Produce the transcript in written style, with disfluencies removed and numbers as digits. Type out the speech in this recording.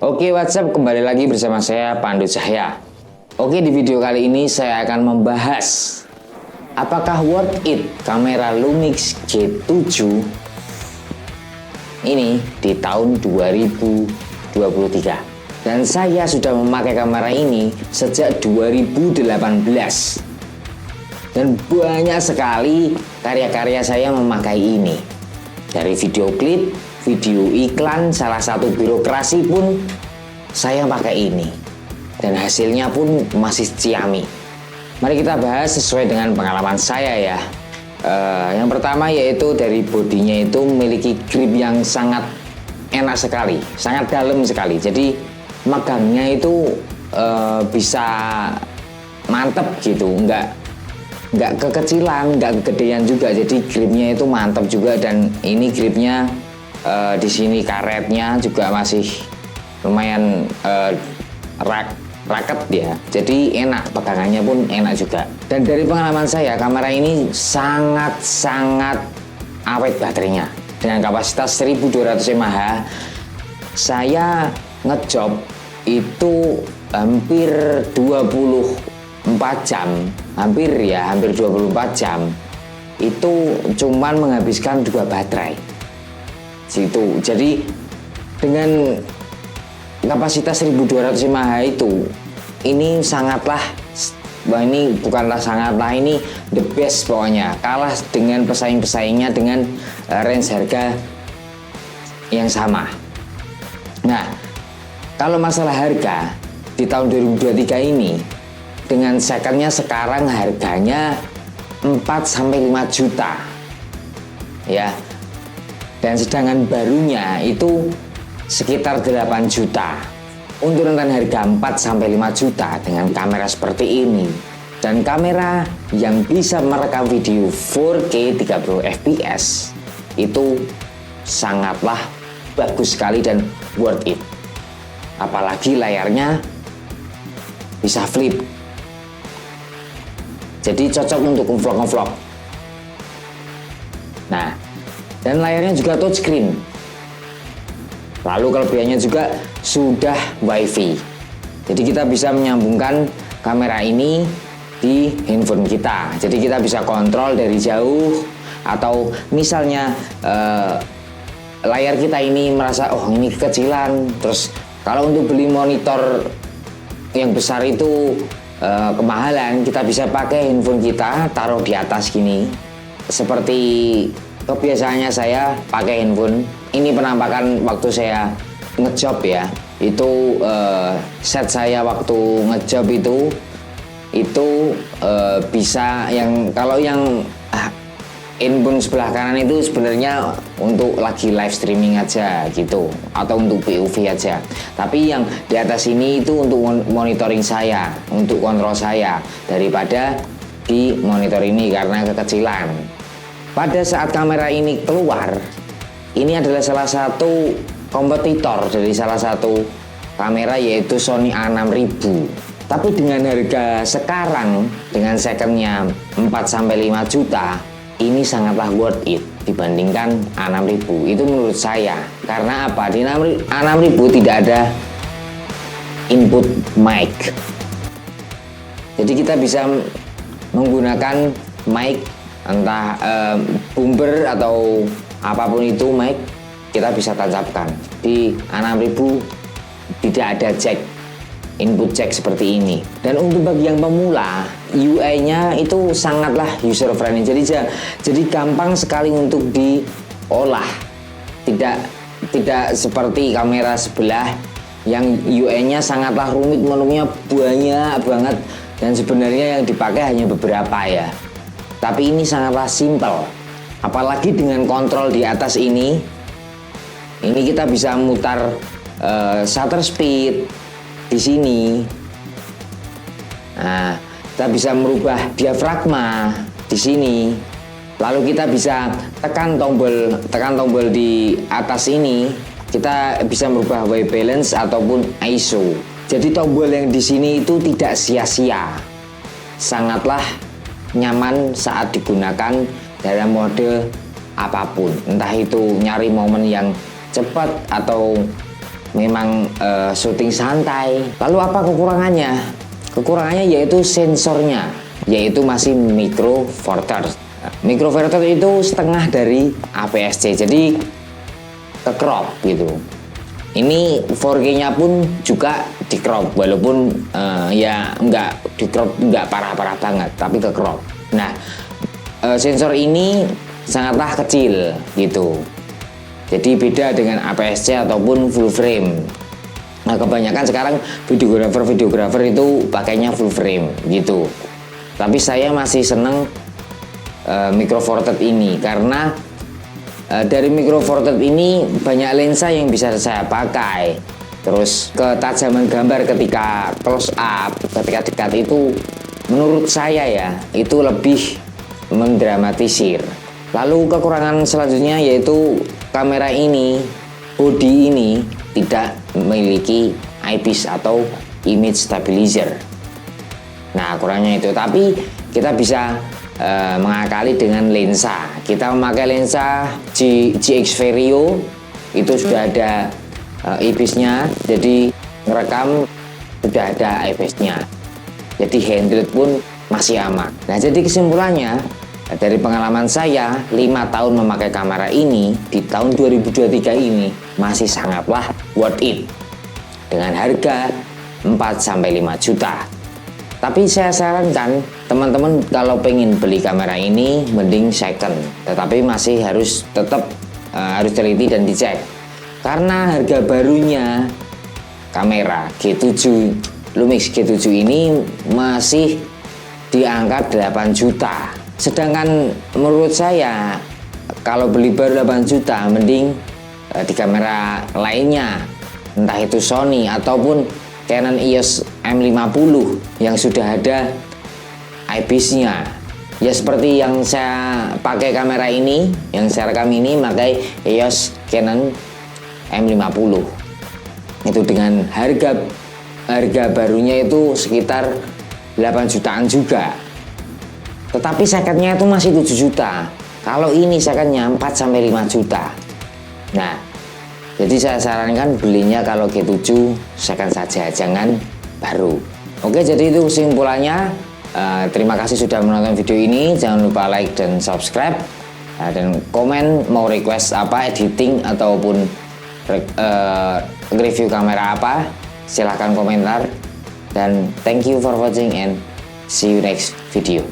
Oke, WhatsApp, kembali lagi bersama saya Pandu Cahya. Oke, di video kali ini saya akan membahas apakah worth it kamera Lumix G7 ini di tahun 2023. Dan saya sudah memakai kamera ini sejak 2018. Dan banyak sekali karya-karya saya memakai ini. Dari video klip, video iklan, salah satu birokrasi pun saya pakai ini. Dan hasilnya pun masih ciami. Mari kita bahas sesuai dengan pengalaman saya ya. Yang pertama yaitu dari bodinya itu memiliki grip yang sangat enak sekali, sangat dalam sekali. Jadi megangnya itu bisa mantep gitu, nggak kekecilan, nggak kegedean juga. Jadi gripnya itu mantap juga, dan ini gripnya di sini karetnya juga masih lumayan raket ya. Jadi enak, pegangannya pun enak juga. Dan dari pengalaman saya, kamera ini sangat awet baterainya. Dengan kapasitas 1200 mAh, saya ngejob itu hampir 24 jam, hampir 24 jam. Itu cuman menghabiskan 2 baterai. Situ. Jadi dengan kapasitas 1200 mAh itu, ini sangatlah, ini the best pokoknya. Kalah dengan pesaing-pesaingnya dengan range harga yang sama. Nah, kalau masalah harga di tahun 2023 ini, dengan secondnya sekarang harganya 4-5 juta ya. Dan sedangkan barunya itu sekitar 8 juta. Untuk rentan harga 4-5 juta dengan kamera seperti ini, dan kamera yang bisa merekam video 4K 30 fps, itu sangatlah bagus sekali dan worth it. Apalagi layarnya bisa flip, jadi cocok untuk ngevlog. Nah, dan layarnya juga touchscreen. Lalu kelebihannya juga sudah WiFi. Jadi kita bisa menyambungkan kamera ini di handphone kita. Jadi kita bisa kontrol dari jauh, atau misalnya layar kita ini merasa ini kekecilan. Terus kalau untuk beli monitor yang besar itu kemahalan, kita bisa pakai handphone kita taruh di atas gini. Seperti kebiasaannya saya pakai handphone. Ini penampakan waktu saya ngejob ya. Itu set saya waktu ngejob itu bisa yang, kalau yang handphone sebelah kanan itu sebenarnya untuk lagi live streaming aja gitu, atau untuk POV aja. Tapi yang di atas ini itu untuk monitoring saya, untuk kontrol saya, daripada di monitor ini karena kekecilan. Pada saat kamera ini keluar, ini adalah salah satu kompetitor dari salah satu kamera, yaitu Sony A6000. Tapi dengan harga sekarang, dengan secondnya 4-5 juta, ini sangatlah worth it dibandingkan A6000. Itu menurut saya. Karena apa? Di A6000 tidak ada input mic. Jadi kita bisa menggunakan mic, entah bumper atau apapun itu mic, kita bisa tancapkan. Di A6000 tidak ada jack, input jack seperti ini. Dan untuk bagi yang pemula, UI-nya itu sangatlah user friendly. Jadi gampang sekali untuk diolah. Tidak seperti kamera sebelah yang UI-nya sangatlah rumit, menunya banyak banget, dan sebenarnya yang dipakai hanya beberapa ya. Tapi ini sangatlah simpel. Apalagi dengan kontrol di atas ini kita bisa mutar shutter speed di sini. Nah, kita bisa merubah diafragma di sini. Lalu kita bisa tekan tombol di atas ini, kita bisa merubah white balance ataupun ISO. Jadi tombol yang di sini itu tidak sia-sia. Sangatlah nyaman saat digunakan dalam mode apapun, entah itu nyari momen yang cepat atau memang syuting santai. Lalu apa kekurangannya? Kekurangannya yaitu sensornya, yaitu masih micro four thirds. Micro four thirds itu setengah dari APS-C, jadi ke crop gitu. Ini 4K-nya pun juga di crop, walaupun ya nggak di crop, nggak parah-parah banget, tapi ke crop. Nah, sensor ini sangatlah kecil gitu. Jadi beda dengan APS-C ataupun full frame. Nah, kebanyakan sekarang videografer itu pakainya full frame gitu. Tapi saya masih seneng micro four thirds ini karena dari micro four thirds ini banyak lensa yang bisa saya pakai. Terus ketajaman gambar ketika close up, ketika dekat itu menurut saya ya itu lebih mendramatisir. Lalu kekurangan selanjutnya yaitu kamera ini, body ini tidak memiliki eyepiece atau image stabilizer. Nah, kurangnya itu, tapi kita bisa mengakali dengan lensa. Kita memakai lensa GX Vario, itu sudah ada eyepiece-nya, jadi ngerekam sudah ada eyepiece-nya. Jadi handheld pun masih aman. Nah, jadi kesimpulannya dari pengalaman saya 5 tahun memakai kamera ini di tahun 2023 ini masih sangatlah worth it dengan harga 4-5 juta. Tapi saya sarankan teman-teman kalau pengen beli kamera ini mending second, tetapi masih harus tetap harus teliti dan dicek karena harga barunya kamera G7 Lumix G7 ini masih di angka 8 juta. Sedangkan menurut saya kalau beli baru 8 juta mending di kamera lainnya, entah itu Sony ataupun Canon EOS M50 yang sudah ada eyepiece-nya. Ya seperti yang saya pakai kamera ini, yang saya rekam ini pakai EOS Canon M50. Itu dengan harga barunya itu sekitar 8 jutaan juga. Tetapi secondnya itu masih 7 juta. Kalau ini secondnya 4-5 juta. Nah, jadi saya sarankan belinya kalau G7 second saja, jangan baru. Oke, jadi itu kesimpulannya. Terima kasih sudah menonton video ini. Jangan lupa like dan subscribe. Dan komen mau request apa, editing ataupun review kamera apa, silahkan komentar. Dan thank you for watching and see you next video.